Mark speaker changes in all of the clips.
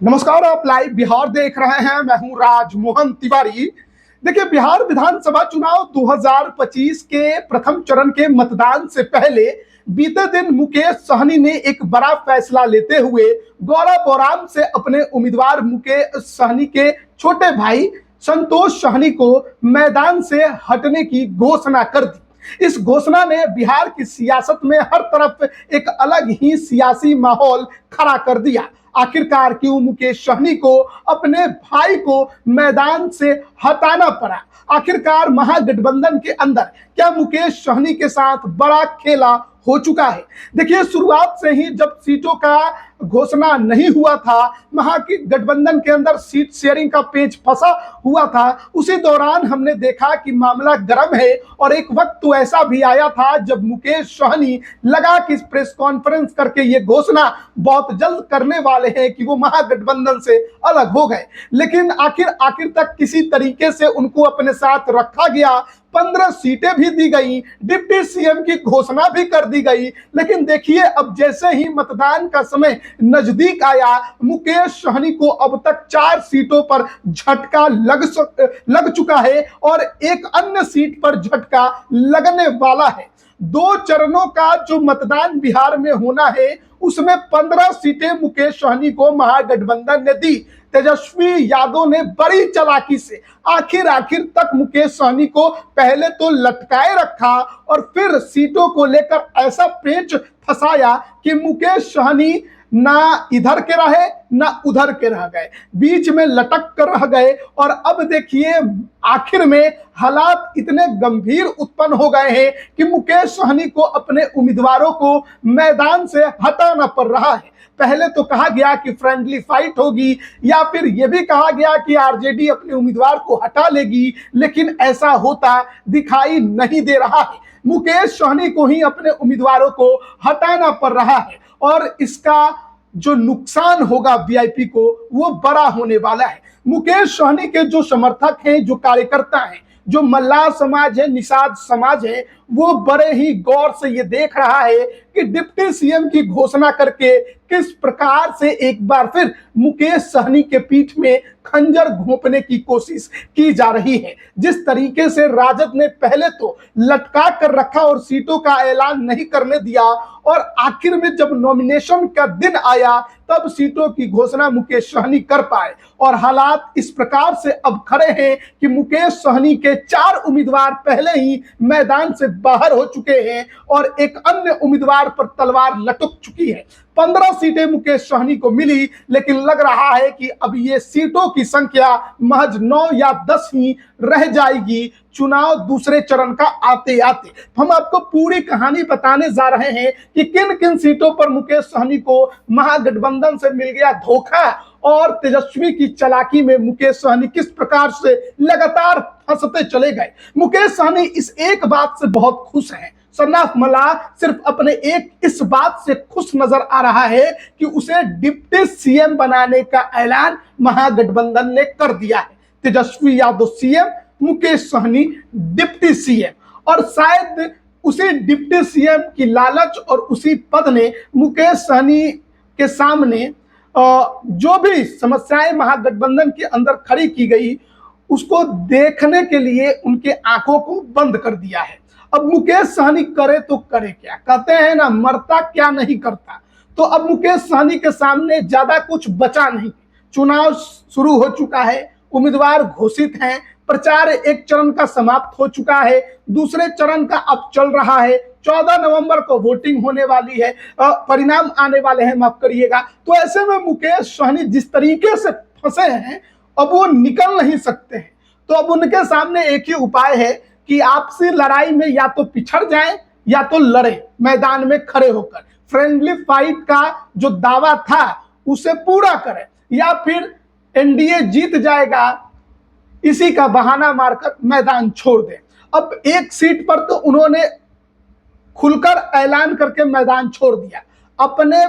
Speaker 1: नमस्कार, आप लाइव बिहार देख रहे हैं। मैं हूं राजमोहन तिवारी। देखिए, बिहार विधानसभा चुनाव 2025 के प्रथम चरण के मतदान से पहले बीते दिन मुकेश सहनी ने एक बड़ा फैसला लेते हुए गौरव बोराम से अपने उम्मीदवार मुकेश सहनी के छोटे भाई संतोष सहनी को मैदान से हटने की घोषणा कर दी। इस घोषणा ने बिहार की सियासत में हर तरफ एक अलग ही सियासी माहौल खड़ा कर दिया। आखिरकार क्यों मुकेश सहनी को अपने भाई को मैदान से हटाना पड़ा? आखिरकार महागठबंधन के अंदर क्या मुकेश सहनी के साथ बड़ा खेला हो चुका है? देखिए, शुरुआत से ही जब सीटों का घोषणा नहीं हुआ था, महागठबंधन के अंदर सीट शेयरिंग का पेच फंसा हुआ था, उसी दौरान हमने देखा कि मामला गर्म है। और एक वक्त तो ऐसा भी आया था जब मुकेश सहनी लगा कि प्रेस कॉन्फ्रेंस करके ये घोषणा बहुत जल्द करने वाले हैं कि वो महागठबंधन से अलग हो गए, लेकिन आखिर तक किसी तरीके से उनको अपने साथ रखा गया। 15 सीटें भी दी गई, डिप्टी सीएम की घोषणा भी कर दी गई। लेकिन देखिए, अब जैसे ही मतदान का समय नजदीक आया, मुकेश सहनी को अब तक 4 सीटों पर झटका लग चुका है और एक अन्य सीट पर झटका लगने वाला है। 2 चरणों का जो मतदान बिहार में होना है, उसमें 15 सीटें मुकेश सहनी को महागठबंधन ने दी। तेजस्वी यादव ने बड़ी चालाकी से आखिर तक मुकेश सहनी को पहले तो लटकाए रखा और फिर सीटों को लेकर ऐसा पेच फंसाया कि मुकेश सहनी ना इधर के रहे ना उधर के रह गए, बीच में लटक कर रह गए। और अब देखिए, आखिर में हालात इतने गंभीर उत्पन्न हो गए हैं कि मुकेश सहनी को अपने उम्मीदवारों को मैदान से हटाना पड़ रहा है। पहले तो कहा गया कि फ्रेंडली फाइट होगी, या फिर यह भी कहा गया कि आरजेडी अपने उम्मीदवार को हटा लेगी, लेकिन ऐसा होता दिखाई नहीं दे रहा है। मुकेश सहनी को ही अपने उम्मीदवारों को हटाना पड़ रहा है और इसका जो नुकसान होगा वीआईपी को, वो बड़ा होने वाला है। मुकेश सहनी के जो समर्थक हैं, जो कार्यकर्ता हैं, जो मल्लाह समाज है, निषाद समाज है, वो बड़े ही गौर से ये देख रहा है कि डिप्टी सीएम की घोषणा करके किस प्रकार से एक बार फिर मुकेश सहनी के पीठ में खंजर घोंपने की कोशिश की जा रही है। जिस तरीके से राजद ने पहले तो लटका कर रखा और सीटों का ऐलान नहीं करने दिया, और आखिर में जब नॉमिनेशन का दिन आया तब सीटों की घोषणा मुकेश सहनी कर पाए। और हालात इस प्रकार से अब खड़े हैं कि मुकेश सहनी के 4 उम्मीदवार पहले ही मैदान से बाहर हो चुके हैं और एक अन्य उम्मीदवार पर तलवार लटक चुकी है। 15 सीटें मुकेश सहनी को मिली, लेकिन लग रहा है कि अब ये सीटों की संख्या महज 9 या 10 ही रह जाएगी चुनाव दूसरे चरण का आते आते। हम आपको पूरी कहानी बताने जा रहे हैं कि किन किन सीटों पर मुकेश सहनी को महागठबंधन से मिल गया धोखा और तेजस्वी की चालाकी में मुकेश सहनी किस प्रकार से लगातार फंसते चले गए। मुकेश सहनी इस एक बात से बहुत खुश हैं। सन्नाफ मल्लाह सिर्फ अपने एक इस बात से खुश नजर आ रहा है कि उसे डिप्टी सीएम बनाने का ऐलान महागठबंधन ने कर दिया है। Tejashwi Yadav CM, Mukesh Sahani deputy CM. और शायद उसी डिप्टी सीएम की लालच और उसी पद ने मुकेश सहनी के सामने जो भी समस्याएं महागठबंधन के अंदर खड़ी की गई, उसको देखने के लिए उनके आंखों को बंद कर दिया है। अब मुकेश सहनी करे तो करे क्या, कहते हैं ना, मरता क्या नहीं करता। तो अब मुकेश सहनी के सामने ज्यादा कुछ बचा नहीं। चुनाव शुरू हो चुका है, उम्मीदवार घोषित हैं, प्रचार एक चरण का समाप्त हो चुका है, दूसरे चरण का अब चल रहा है। 14 नवंबर को वोटिंग होने वाली है, परिणाम आने वाले हैं, माफ करिएगा। तो ऐसे में मुकेश सहनी जिस तरीके से फंसे हैं, अब वो निकल नहीं सकते हैं। तो अब उनके सामने एक ही उपाय है कि आपसी लड़ाई में या तो पिछड़ जाएं या तो लड़े, मैदान में खड़े होकर फ्रेंडली फाइट का जो दावा था उसे पूरा करें, या फिर एनडीए जीत जाएगा इसी का बहाना मारकर मैदान छोड़ दें। अब एक सीट पर तो उन्होंने खुलकर ऐलान करके मैदान छोड़ दिया, अपने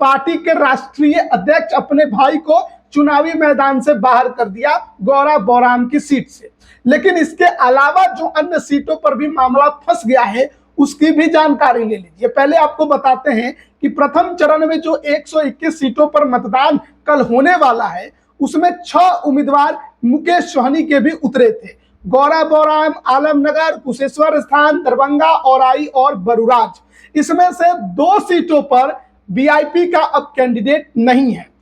Speaker 1: पार्टी के राष्ट्रीय अध्यक्ष अपने भाई को चुनावी मैदान से बाहर कर दिया गौरव बोराम की सीट से। लेकिन इसके अलावा जो अन्य सीटों पर भी मामला फंस गया है, उसकी भी जानकारी ले लीजिए। पहले आपको बताते हैं कि प्रथम चरण में जो 121 सीटों पर मतदान कल होने वाला है, उसमें 6 उम्मीदवार मुकेश सहनी के भी उतरे थे। गौरा बौराम, आलमनगर, कुशेश्वर स्थान, दरभंगा, औराई और बरूराज। इसमें से 2 सीटों पर वीआईपी का अब कैंडिडेट नहीं है।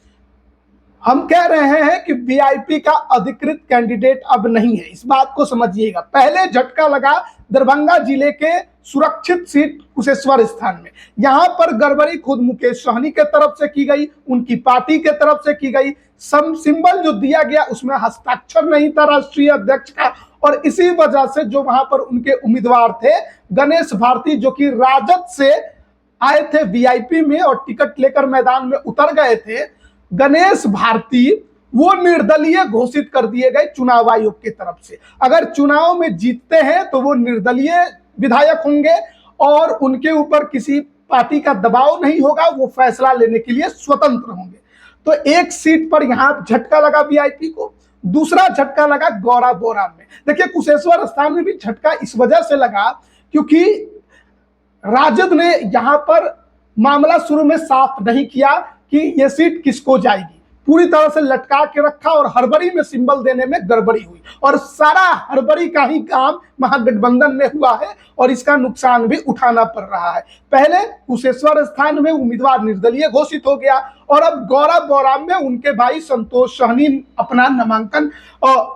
Speaker 1: हम कह रहे हैं कि वीआईपी का अधिकृत कैंडिडेट अब नहीं है, इस बात को समझिएगा। पहले झटका लगा दरभंगा जिले के सुरक्षित सीट कुशेश्वर स्थान में। यहां पर गड़बड़ी खुद मुकेश सहनी के तरफ से की गई, उनकी पार्टी के तरफ से की गई। सिंबल जो दिया गया उसमें हस्ताक्षर नहीं था राष्ट्रीय अध्यक्ष का, और इसी वजह से जो वहां पर उनके उम्मीदवार थे गणेश भारती, जो कि राजद से आए थे वीआईपी में और टिकट लेकर मैदान में उतर गए थे, गणेश भारती वो निर्दलीय घोषित कर दिए गए चुनाव आयोग की तरफ से। अगर चुनाव में जीतते हैं तो वो निर्दलीय विधायक होंगे और उनके ऊपर किसी पार्टी का दबाव नहीं होगा, वो फैसला लेने के लिए स्वतंत्र होंगे। तो एक सीट पर यहां झटका लगा वीआईपी को। दूसरा झटका लगा गौरा बोराम में। देखिए, कुशेश्वर स्थान में भी झटका इस वजह से लगा क्योंकि राजद ने यहां पर मामला शुरू में साफ नहीं किया कि यह सीट किसको जाएगी, पूरी तरह से लटका के रखा और हड़बड़ी में सिंबल देने में गड़बड़ी हुई, और सारा हड़बड़ी का ही काम महागठबंधन में हुआ है और इसका नुकसान भी उठाना पड़ रहा है। पहले कुशेश्वर स्थान में उम्मीदवार निर्दलीय घोषित हो गया और अब गौरा बौराम में उनके भाई संतोष सहनी अपना नामांकन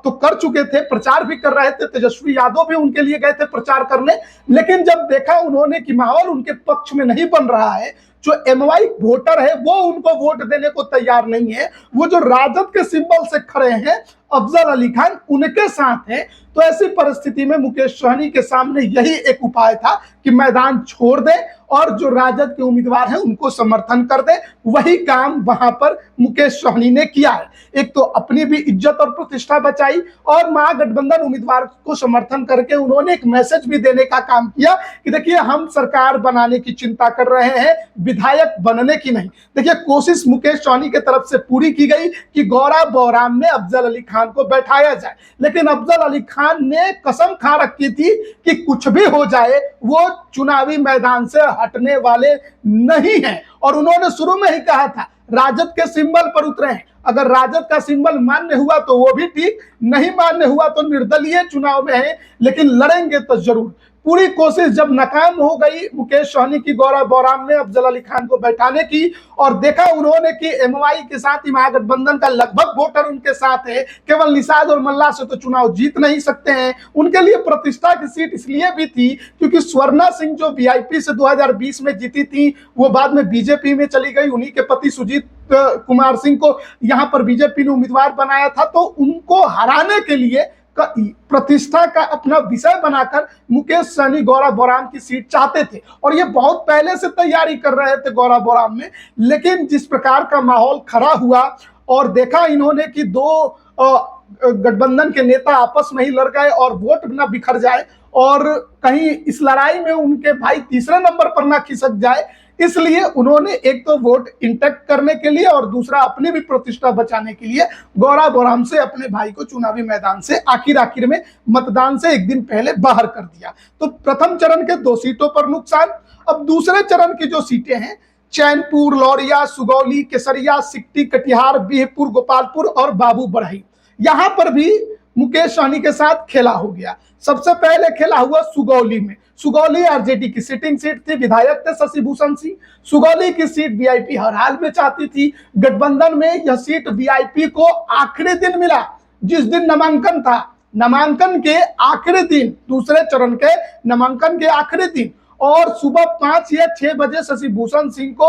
Speaker 1: तो कर चुके थे, प्रचार भी कर रहे थे। तेजस्वी यादव भी उनके लिए गए थे प्रचार करने, लेकिन जब देखा उन्होंने कि माहौल उनके पक्ष में नहीं बन रहा है, जो एमवाई वोटर है वो उनको वोट देने को तैयार नहीं है, वो जो राजद के सिंबल से खड़े हैं अफजल अली खान उनके साथ है, तो ऐसी परिस्थिति में मुकेश सहनी के सामने यही एक उपाय था कि मैदान छोड़ दे और जो राजद के उम्मीदवार हैं उनको समर्थन कर दे। वही काम वहां पर मुकेश सहनी ने किया है। एक तो अपनी भी इज्जत और प्रतिष्ठा बचाई और महागठबंधन उम्मीदवार को समर्थन करके उन्होंने एक मैसेज भी देने का काम किया कि देखिए, हम सरकार बनाने की चिंता कर रहे हैं, विधायक बनने की नहीं। देखिए, कोशिश मुकेश सहनी की तरफ से पूरी की गई कि गौरा बौराम में अफजल अली खान को बैठाया जाए, लेकिन अफजल अली खान ने कसम खा रखी थी कि कुछ भी हो जाए वो चुनावी मैदान से हटने वाले नहीं हैं। और उन्होंने शुरू में ही कहा था राजद के सिंबल पर उतरे हैं, अगर राजद का सिंबल मान्य हुआ तो वो भी ठीक, नहीं मान्य हुआ तो निर्दलीय चुनाव में है, लेकिन लड़ेंगे तो जरूर। पूरी कोशिश जब नाकाम हो गई मुकेश सहनी की गौरा बौराम में अफजल अली खान को बैठाने की, और देखा उन्होंने कि एमवाई के साथ ही महागठबंधन का लगभग वोटर उनके साथ है, केवल निषाद और मल्ला से तो चुनाव जीत नहीं सकते हैं। उनके लिए प्रतिष्ठा की सीट इसलिए भी थी क्योंकि स्वर्णा सिंह जो वीआईपी से 2020 में जीती थी, वो बाद में बीजेपी में चली गई। उन्हीं के पति सुजीत कुमार सिंह को यहाँ पर बीजेपी ने उम्मीदवार बनाया था, तो उनको हराने के लिए प्रतिष्ठा का अपना विषय बनाकर मुकेश सहनी गौरा बौराम की सीट चाहते थे और ये बहुत पहले से तैयारी कर रहे थे गौरा बौराम में। लेकिन जिस प्रकार का माहौल खड़ा हुआ और देखा इन्होंने कि 2 गठबंधन के नेता आपस में ही लड़ गए और वोट ना बिखर जाए और कहीं इस लड़ाई में उनके भाई तीसरे नंबर पर ना खिसक जाए, इसलिए उन्होंने एक तो वोट इंटैक्ट करने के लिए और दूसरा अपनी भी प्रतिष्ठा बचाने के लिए गौरा बौराम से अपने भाई को चुनावी मैदान से आखिर में मतदान से एक दिन पहले बाहर कर दिया। तो प्रथम चरण के 2 सीटों पर नुकसान। अब दूसरे चरण की जो सीटें हैं, चैनपुर, लौरिया, सुगौली, केसरिया, सिकटी, कटिहार, बिहपुर, गोपालपुर और बाबू बढ़ई, यहां पर भी मुकेश सहनी के साथ खेला हो गया। सबसे पहले खेला हुआ सुगौली में। सुगौली आरजेडी की सिटिंग सीट थी, विधायक थे शशि भूषण सिंह। सुगौली की सीट वीआईपी हर हाल में चाहती थी। गठबंधन में यह सीट वीआईपी को आखिरी दिन मिला, जिस दिन नामांकन था, नामांकन के आखिरी दिन, दूसरे चरण के नामांकन के आखिरी दिन, और सुबह 5 या 6 बजे शशि भूषण सिंह को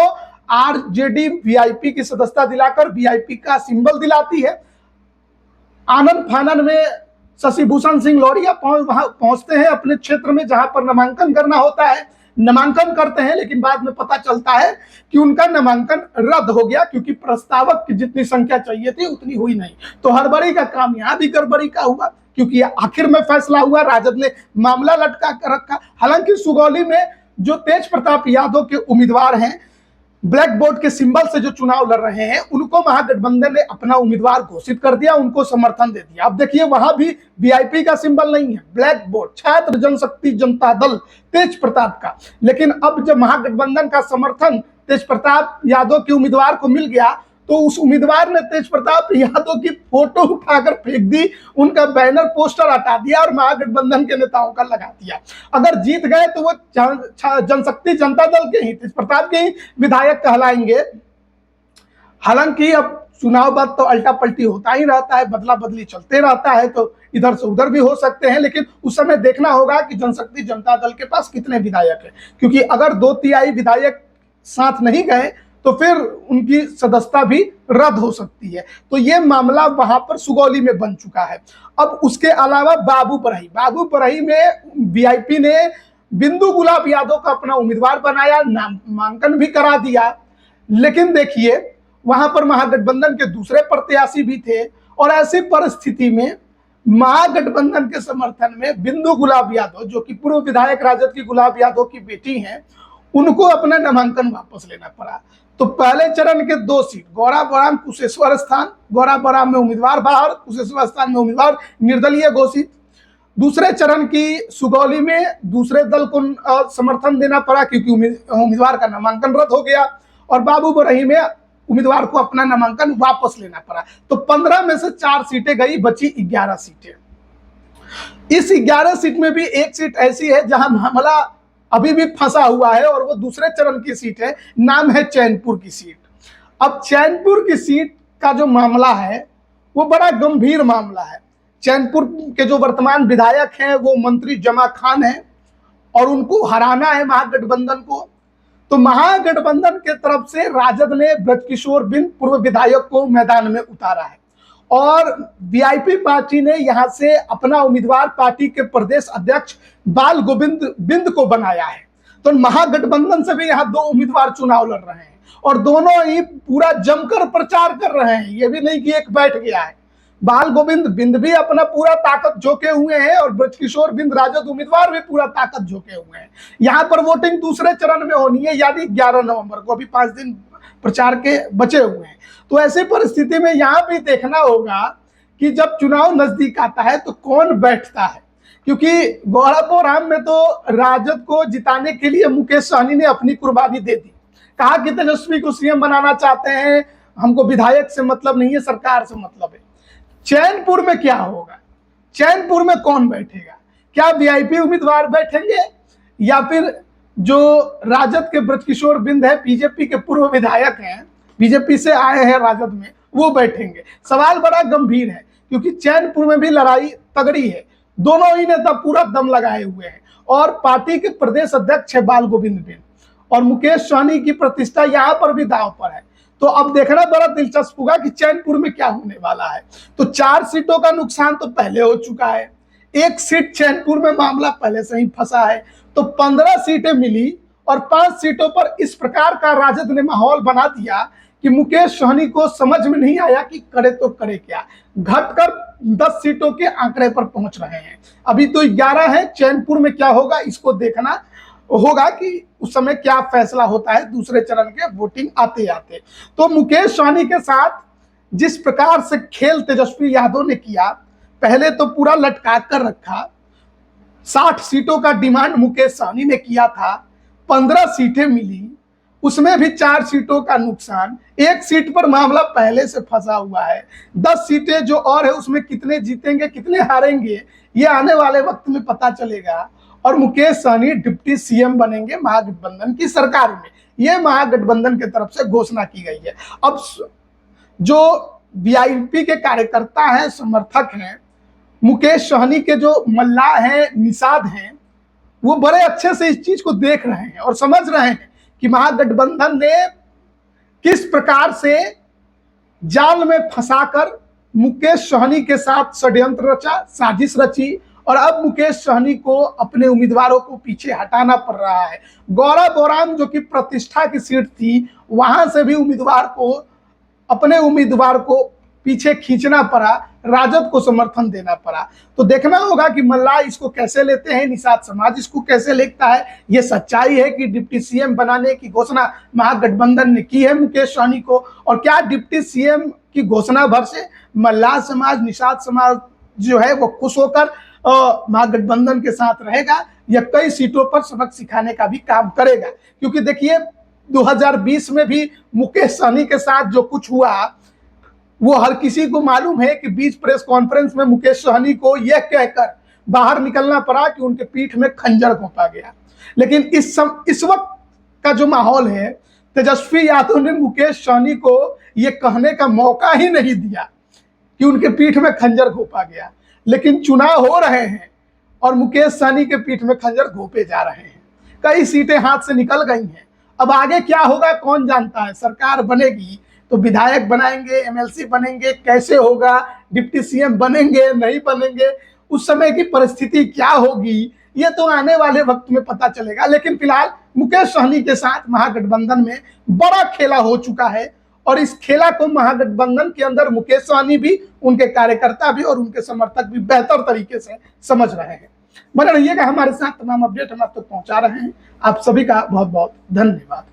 Speaker 1: आरजेडी वीआईपी की सदस्यता दिलाकर वीआईपी का सिंबल दिलाती है। आनंद फानन में शशि भूषण सिंह लौरिया पहुंचते हैं अपने क्षेत्र में जहां पर नामांकन करना होता है, नामांकन करते हैं, लेकिन बाद में पता चलता है कि उनका नामांकन रद्द हो गया क्योंकि प्रस्तावक की जितनी संख्या चाहिए थी उतनी हुई नहीं। तो हड़बड़ी का काम यहाँ भी गड़बड़ी का हुआ क्योंकि आखिर में फैसला हुआ, राजद ने मामला लटका कर रखा। हालांकि सुगौली में जो तेज प्रताप यादव के उम्मीदवार हैं ब्लैक बोर्ड के सिंबल से जो चुनाव लड़ रहे हैं उनको महागठबंधन ने अपना उम्मीदवार घोषित कर दिया, उनको समर्थन दे दिया। अब देखिए वहां भी वीआईपी का सिंबल नहीं है, ब्लैक बोर्ड, छात्र जनशक्ति जनता दल तेज प्रताप का। लेकिन अब जब महागठबंधन का समर्थन तेज प्रताप यादव के उम्मीदवार को मिल गया तो उस उम्मीदवार ने तेज प्रताप यादव की फोटो उठाकर फेंक दी, उनका बैनर पोस्टर हटा दिया और महागठबंधन के नेताओं का लगा दिया। अगर जीत गए तो वो जनशक्ति जनता दल के ही, तेज प्रताप के ही विधायक कहलाएंगे। हालांकि अब चुनाव बाद तो अल्टा पलटी होता ही रहता है, बदला बदली चलते रहता है, तो इधर से उधर भी हो सकते हैं। लेकिन उस समय देखना होगा कि जनशक्ति जनता दल के पास कितने विधायक हैं, क्योंकि अगर 2/3 विधायक साथ नहीं गए तो फिर उनकी सदस्यता भी रद्द हो सकती है। तो ये मामला वहां पर सुगौली में बन चुका है। अब उसके अलावा बाबूपरही में वीआईपी ने बिंदु गुलाब यादव का अपना उम्मीदवार बनाया, नामांकन भी करा दिया। लेकिन देखिए वहां पर महागठबंधन के दूसरे प्रत्याशी भी थे और ऐसी परिस्थिति में महागठबंधन के समर्थन में बिंदु गुलाब यादव, जो कि पूर्व विधायक राजद की गुलाब यादव की बेटी हैं, उनको अपना नामांकन वापस लेना पड़ा। तो पहले चरण के 2 सीट गौराबौराम कुशेश्वर स्थान, गौराबौराम में उम्मीदवार बाहर, कुशेश्वर स्थान में उम्मीदवार निर्दलीय घोषित। दूसरे चरण की सुगौली में दूसरे दल को समर्थन देना पड़ा क्योंकि उम्मीदवार का नामांकन रद्द हो गया, और बाबूपरही में उम्मीदवार को अपना नामांकन वापस लेना पड़ा। तो 15 में से 4 सीटें गई, बची 11 सीटें। इस 11 सीट में भी एक सीट ऐसी है जहां मामला अभी भी फंसा हुआ है और वो दूसरे चरण की सीट है, नाम है चैनपुर की सीट। अब चैनपुर की सीट का जो मामला है वो बड़ा गंभीर मामला है। चैनपुर के जो वर्तमान विधायक हैं वो मंत्री जमा खान हैं और उनको हराना है महागठबंधन को। तो महागठबंधन के तरफ से राजद ने ब्रजकिशोर बिंद पूर्व विधायक को मैदान में उतारा है और वीआईपी पार्टी ने यहां से अपना उम्मीदवार पार्टी के प्रदेश अध्यक्ष बाल गोविंद बिंद को बनाया है। तो महागठबंधन से भी यहाँ 2 उम्मीदवार चुनाव लड़ रहे हैं और दोनों ही पूरा जमकर प्रचार कर रहे हैं। ये भी नहीं कि एक बैठ गया है। बाल गोविंद बिंद भी अपना पूरा ताकत झोंके हुए हैं और ब्रजकिशोर बिंद राजद उम्मीदवार भी पूरा ताकत झोंके हुए हैं। यहाँ पर वोटिंग दूसरे चरण में होनी है, यानी 11 नवंबर को। अभी 5 दिन प्रचार के बचे हुए हैं। तो ऐसी परिस्थिति में यहाँ भी देखना होगा कि जब चुनाव नजदीक आता है तो कौन बैठता है, क्योंकि गौराबौराम में तो राजद को जिताने के लिए मुकेश सहनी ने अपनी कुर्बानी दे दी। कहा कि तेजस्वी को सीएम बनाना चाहते हैं, हमको विधायक से मतलब नहीं है, सरकार से मतलब है। चैनपुर में क्या होगा? चैनपुर में कौन बैठेगा? क्या वीआईपी उम्मीदवार बैठेंगे या फिर जो राजद के ब्रजकिशोर बिंद है, बीजेपी के पूर्व विधायक हैं, बीजेपी से आए हैं राजद में, वो बैठेंगे? सवाल बड़ा गंभीर है क्योंकि चैनपुर में भी लड़ाई तगड़ी है। दोनों ही नेता पूरा दम लगाए हुए हैं और पार्टी के प्रदेश अध्यक्ष है बाल गोविंद बिंद और मुकेश सहनी की प्रतिष्ठा यहाँ पर भी दांव पर है। तो अब देखना बड़ा दिलचस्प होगा कि चैनपुर में क्या होने वाला है। तो 4 सीटों का नुकसान तो पहले हो चुका है, 1 सीट चैनपुर में मामला पहले से ही फंसा है। तो 15 सीटें मिली और 5 सीटों पर इस प्रकार का राजद ने माहौल बना दिया कि मुकेश सहनी को समझ में नहीं आया कि करे तो करे क्या। घटकर 10 सीटों के आंकड़े पर पहुंच रहे हैं। अभी तो 11 है। चैनपुर में क्या होगा इसको देखना होगा कि उस समय क्या फैसला होता है दूसरे चरण के वोटिंग आते आते। तो मुकेश सहनी के साथ जिस प्रकार से खेल तेजस्वी यादव ने किया, पहले तो पूरा लटका कर रखा। 60 सीटों का डिमांड मुकेश सहनी ने किया था, 15 सीटें मिली, उसमें भी 4 सीटों का नुकसान। 1 सीट पर मामला पहले से फंसा हुआ है। 10 सीटें जो और है उसमें कितने जीतेंगे कितने हारेंगे ये आने वाले वक्त में पता चलेगा। और मुकेश सहनी डिप्टी सीएम बनेंगे महागठबंधन की सरकार में, यह महागठबंधन की तरफ से घोषणा की गई है। अब जो वीआईपी के कार्यकर्ता हैं, समर्थक हैं, मुकेश सहनी के जो मल्लाह हैं, निषाद हैं, वो बड़े अच्छे से इस चीज को देख रहे हैं और समझ रहे हैं कि महागठबंधन ने किस प्रकार से जाल में फंसाकर मुकेश सहनी के साथ षड्यंत्र रचा, साजिश रची और अब मुकेश सहनी को अपने उम्मीदवारों को पीछे हटाना पड़ रहा है। गौराबौराम जो कि प्रतिष्ठा की सीट थी, वहां से भी अपने उम्मीदवार को पीछे खींचना पड़ा। राजद को समर्थन देना पड़ा। तो देखना होगा कि मल्लाह इसको कैसे लेते हैं, निषाद समाज इसको कैसे लेता है। ये सच्चाई है कि डिप्टी सीएम बनाने की घोषणा महागठबंधन ने की है मुकेश सहनी को, और क्या डिप्टी सीएम की घोषणा भर से मल्लाह समाज, निषाद समाज जो है वो खुश होकर महागठबंधन के साथ रहेगा, या कई सीटों पर सबक सिखाने का भी काम करेगा। क्योंकि देखिए 2020 में भी मुकेश सहनी के साथ जो कुछ हुआ वो हर किसी को मालूम है कि बीच प्रेस कॉन्फ्रेंस में मुकेश सहनी को यह कहकर बाहर निकलना पड़ा कि उनके पीठ में खंजर घोंपा गया। लेकिन इस वक्त का जो माहौल है, तेजस्वी यादव ने मुकेश सहनी को यह कहने का मौका ही नहीं दिया कि उनके पीठ में खंजर घोंपा गया। लेकिन चुनाव हो रहे हैं और मुकेश सहनी के पीठ में खंजर घोंपे जा रहे हैं। कई सीटें हाथ से निकल गई हैं। अब आगे क्या होगा कौन जानता है। सरकार बनेगी तो विधायक बनाएंगे, एमएलसी बनेंगे, कैसे होगा, डिप्टी सीएम बनेंगे नहीं बनेंगे, उस समय की परिस्थिति क्या होगी, ये तो आने वाले वक्त में पता चलेगा। लेकिन फिलहाल मुकेश सहनी के साथ महागठबंधन में बड़ा खेला हो चुका है, और इस खेला को महागठबंधन के अंदर मुकेश सहनी भी, उनके कार्यकर्ता भी और उनके समर्थक भी बेहतर तरीके से समझ रहे हैं। बने रहिएगा हमारे साथ, तमाम अपडेट हम आप तक पहुंचा रहे हैं। आप सभी का बहुत बहुत धन्यवाद।